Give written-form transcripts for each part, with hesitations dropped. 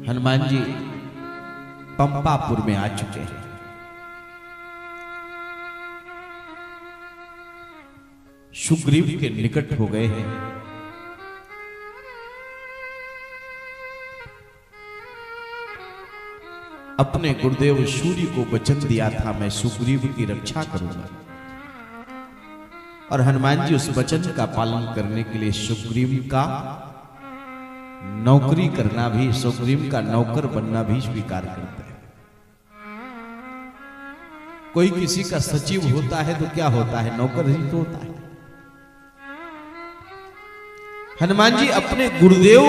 हनुमान जी पंपापुर में आ चुके हैं। सुग्रीव के निकट हो गए हैं। अपने गुरुदेव सूर्य को वचन दिया था, मैं सुग्रीव की रक्षा करूंगा, और हनुमान जी उस वचन का पालन करने के लिए सुग्रीव का नौकरी करना भी, सुग्रीव का नौकर बनना भी स्वीकार करते हैं। कोई किसी का सचिव होता है तो क्या होता है, नौकर ही तो होता है। हनुमान जी अपने गुरुदेव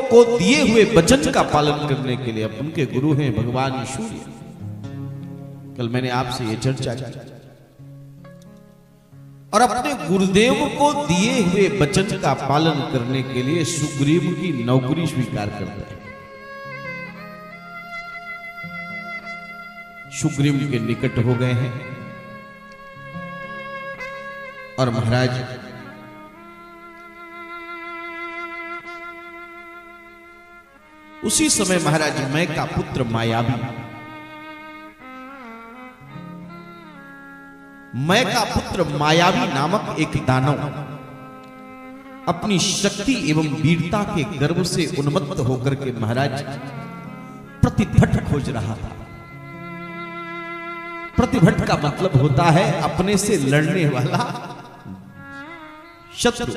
को दिए हुए वचन का पालन करने के लिए, उनके गुरु हैं भगवान सूर्य। कल मैंने आपसे ये चर्चा की, और अपने गुरुदेव को दिए हुए वचन का पालन करने के लिए सुग्रीव की नौकरी स्वीकार करते हैं। सुग्रीव के निकट हो गए हैं और महाराज उसी समय महाराज मैं का पुत्र मायावी, मैं का पुत्र मायावी नामक एक दानव अपनी शक्ति एवं वीरता के गर्व से उन्मत्त होकर के महाराज प्रतिभट खोज रहा था। प्रतिभट का मतलब होता है अपने से लड़ने वाला शत्रु,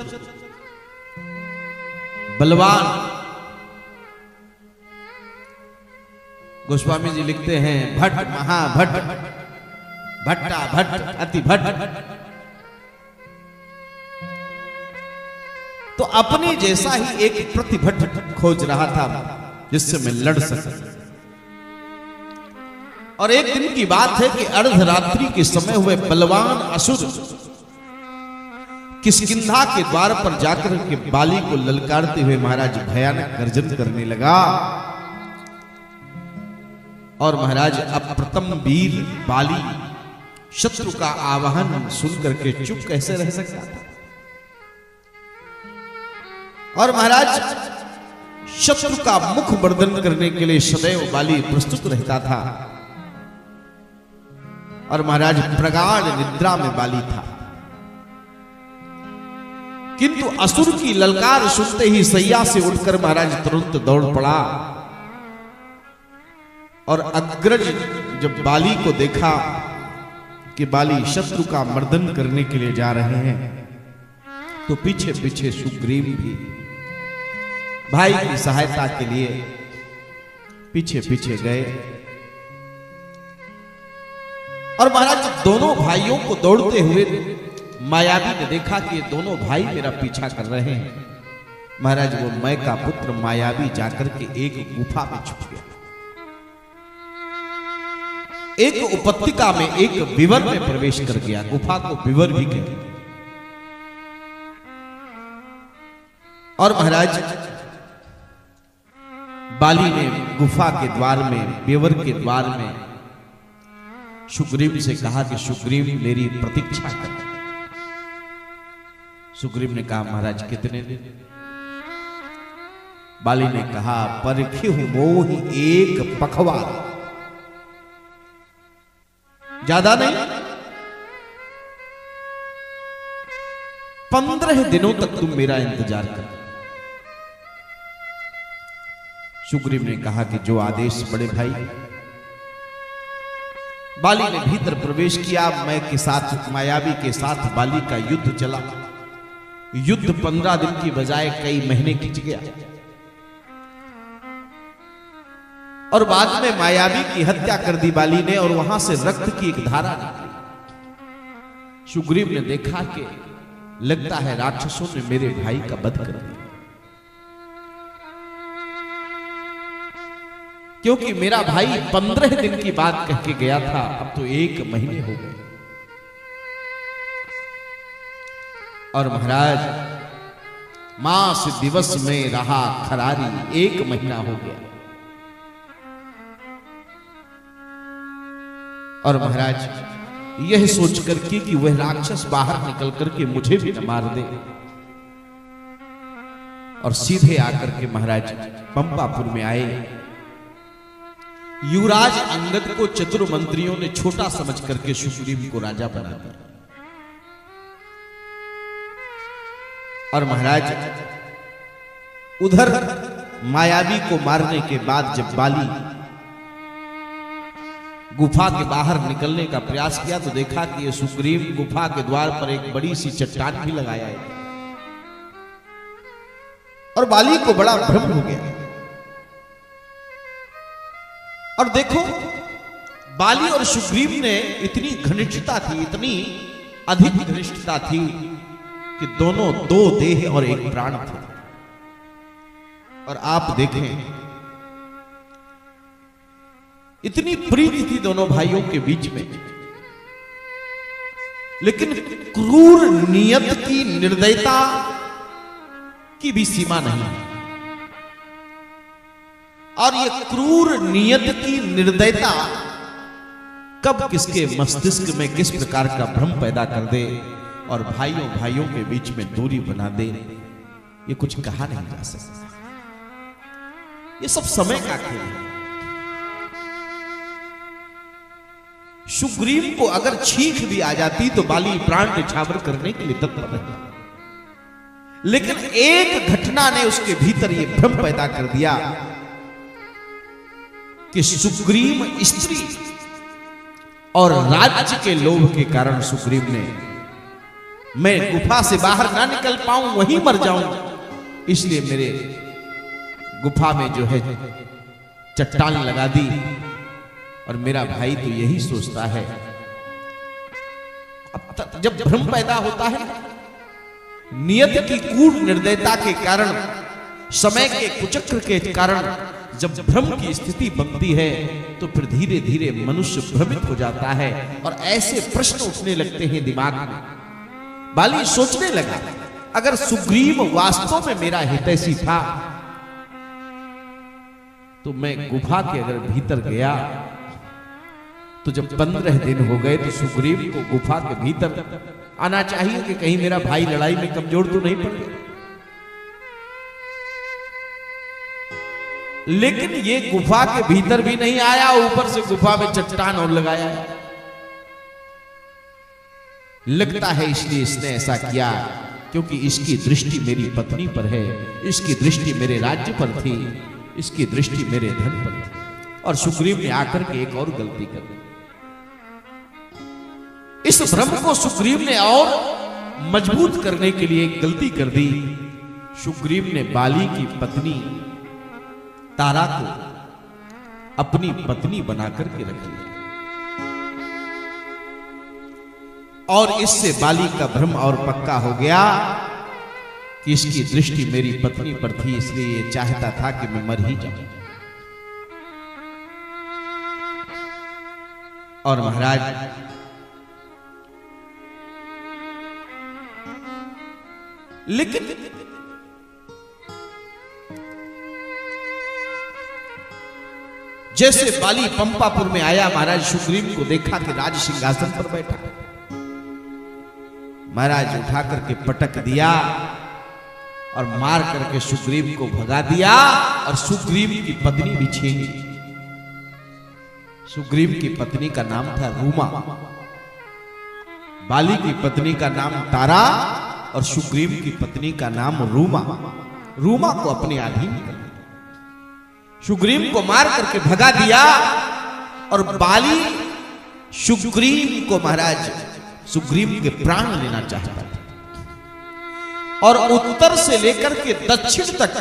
बलवान। गोस्वामी जी लिखते हैं भट्ट महाभट्ट, भट्टा भट्ट अति भट्ट। तो अपने जैसा ही एक प्रतिभट खोज रहा था जिससे मैं लड़ सकूं। और एक दिन की बात है कि अर्धरात्रि के समय हुए बलवान असुर किष्किंधा के द्वार पर जाकर के बाली को ललकारते हुए महाराज भयानक गर्जन करने लगा। और महाराज अप्रतम वीर बाली शत्रु का आवाहन सुनकर के चुप कैसे रह सकता था। और महाराज शत्रु का मुख बर्दन करने के लिए सदैव बाली प्रस्तुत रहता था। और महाराज प्रगाढ़ निद्रा में बाली था, किंतु असुर की ललकार सुनते ही सैया से उठकर महाराज तुरंत दौड़ पड़ा। और अग्रज जब बाली को देखा कि बाली शत्रु का मर्दन करने के लिए जा रहे हैं, तो पीछे पीछे सुग्रीव भी भाई की सहायता के लिए पीछे पीछे गए। और महाराज दोनों भाइयों को दौड़ते हुए मायावी ने देखा कि ये दोनों भाई मेरा पीछा कर रहे हैं। महाराज वो मैं का पुत्र मायावी जाकर के एक गुफा में छुप गया। एक उपत्यका में एक विवर में प्रवेश कर गया। गुफा को विवर भी कहते। और महाराज बाली ने गुफा के द्वार में, विवर के द्वार में सुग्रीव से कहा कि सुग्रीव मेरी प्रतीक्षा कर। सुग्रीव ने कहा महाराज कितने दिन? बाली ने कहा परखिहु मोहि एक पखवार, ज्यादा नहीं, 15 दिनों तक तुम मेरा इंतजार कर। सुग्रीव ने कहा कि जो आदेश बड़े भाई। बाली ने भीतर प्रवेश किया। मैं के साथ, मायावी के साथ बाली का युद्ध चला। युद्ध 15 दिन की बजाय कई महीने खिंच गया। और बाद में मायावी की हत्या कर दी बाली ने, और वहां से रक्त की एक धारा निकली। सुग्रीव ने देखा कि लगता है राक्षसों ने मेरे भाई का वध कर दिया, क्योंकि मेरा भाई 15 दिन की बात कह के गया था, अब तो 1 महीने हो गए। और महाराज मास दिवस में रहा खरारी, 1 महीना हो गया। और महाराज यह सोच करके कि वह राक्षस बाहर निकल करके मुझे भी न मार दे, और सीधे आकर के महाराज पंपापुर में आए युवराज अंगद को चतुर मंत्रियों ने छोटा समझ करके सुग्रीव को राजा बना दिया। और महाराज उधर मायावी को मारने के बाद जब बाली गुफा के बाहर निकलने का प्रयास किया तो देखा कि ये सुग्रीव गुफा के द्वार पर एक बड़ी सी चट्टान भी लगाया है। और बाली को बड़ा भ्रम हो गया। और देखो बाली और सुग्रीव ने इतनी घनिष्ठता थी, इतनी अधिक घनिष्ठता थी कि दोनों दो देह और एक प्राण थे। और आप देखें इतनी प्रीति थी दोनों भाइयों के बीच में, लेकिन क्रूर नियत की निर्दयता की भी सीमा नहीं है। और ये क्रूर नियत की निर्दयता कब किसके मस्तिष्क में किस प्रकार का भ्रम पैदा कर दे और भाइयों भाइयों के बीच में दूरी बना दे, ये कुछ कहा नहीं जा सकता। ये सब समय का खेल है। सुग्रीव को अगर छींक भी आ जाती तो बाली प्राण न्यौछावर करने के लिए तत्पर रहता, लेकिन एक घटना ने उसके भीतर यह भ्रम पैदा कर दिया कि सुग्रीव स्त्री और राज्य के लोभ के कारण सुग्रीव ने मैं गुफा से बाहर ना निकल पाऊं, वहीं मर जाऊं, इसलिए मेरे गुफा में जो है चट्टान लगा दी। और मेरा भाई तो यही सोचता है, अब जब भ्रम पैदा होता है नियत की कूट निर्दयता के कारण, समय के कुचक्र के कारण जब भ्रम की स्थिति बनती है तो फिर धीरे धीरे मनुष्य भ्रमित हो जाता है और ऐसे प्रश्न उठने लगते हैं दिमाग में। बाली सोचने लगा अगर सुग्रीव वास्तव में मेरा हितैषी था तो मैं गुफा के अगर भीतर गया तो जब 15 दिन हो गए तो सुग्रीव को गुफा के भीतर आना चाहिए कि कहीं मेरा भाई लड़ाई में कमजोर तो नहीं पड़ गया। लेकिन ये गुफा के भीतर भी नहीं आया, ऊपर से गुफा में चट्टान और लगाया है। लगता है इसलिए इसने ऐसा किया क्योंकि इसकी दृष्टि मेरी पत्नी पर है, इसकी दृष्टि मेरे राज्य पर थी, इसकी दृष्टि मेरे धन पर थी। और सुग्रीव ने आकर के एक और गलती कर दी। इस भ्रम को सुग्रीव ने और मजबूत करने के लिए एक गलती कर दी। सुग्रीव ने बाली की पत्नी तारा को अपनी पत्नी बनाकर के रख लिया और इससे बाली का भ्रम और पक्का हो गया कि इसकी दृष्टि मेरी पत्नी पर थी, इसलिए ये चाहता था कि मैं मर ही जाऊं। और महाराज लेकिन जैसे बाली पंपापुर में आया, महाराज सुग्रीव को देखा कि राज सिंहासन पर बैठा। महाराज उठा करके पटक दिया और मार करके सुग्रीव को भगा दिया और सुग्रीव की पत्नी भी छीन ली। सुग्रीव की पत्नी का नाम था रूमा, बाली की पत्नी का नाम तारा और सुग्रीव की पत्नी का नाम रूमा। रूमा को अपने अधीन कर लिया, सुग्रीव को मार करके भगा दिया और बाली सुग्रीव को महाराज सुग्रीव के प्राण लेना चाहता था। और उत्तर से लेकर के दक्षिण तक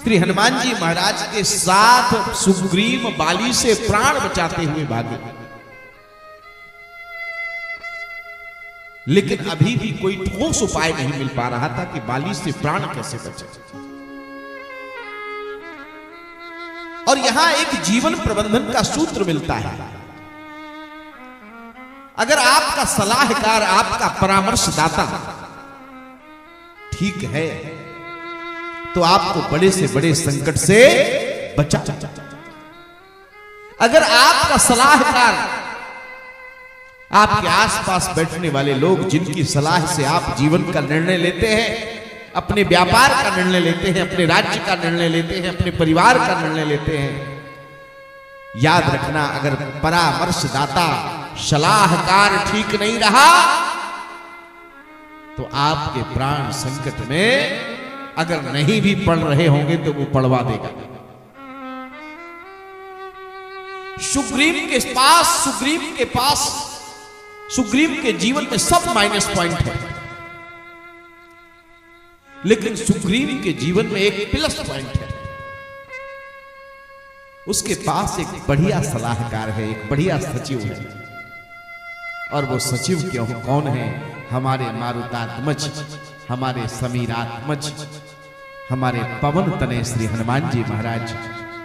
श्री हनुमान जी महाराज के साथ सुग्रीव बाली से प्राण बचाते हुए भागे, लेकिन अभी भी कोई ठोस उपाय नहीं मिल पा रहा था कि बाली से प्राण कैसे बचे। और यहां एक जीवन प्रबंधन का सूत्र मिलता है। अगर आपका सलाहकार, आपका परामर्शदाता ठीक है तो आपको बड़े से बड़े संकट से बचा। अगर आपका सलाहकार, आपके आसपास बैठने वाले लोग जिनकी सलाह से आप जीवन का निर्णय लेते हैं, अपने व्यापार का निर्णय लेते हैं, अपने राज्य का निर्णय लेते हैं, अपने परिवार का निर्णय लेते हैं, याद रखना, अगर परामर्शदाता सलाहकार ठीक नहीं रहा तो आपके प्राण संकट में अगर नहीं भी पड़ रहे होंगे तो वो पड़वा देगा। सुग्रीव के जीवन में सब माइनस पॉइंट है, लेकिन सुग्रीव के जीवन में एक प्लस पॉइंट है। उसके पास एक बढ़िया सलाहकार है, एक बढ़िया सचिव है। और वो सचिव क्यों कौन है? हमारे मारुतात्मज, हमारे समीरात्मज, हमारे पवन तनय श्री हनुमान जी महाराज।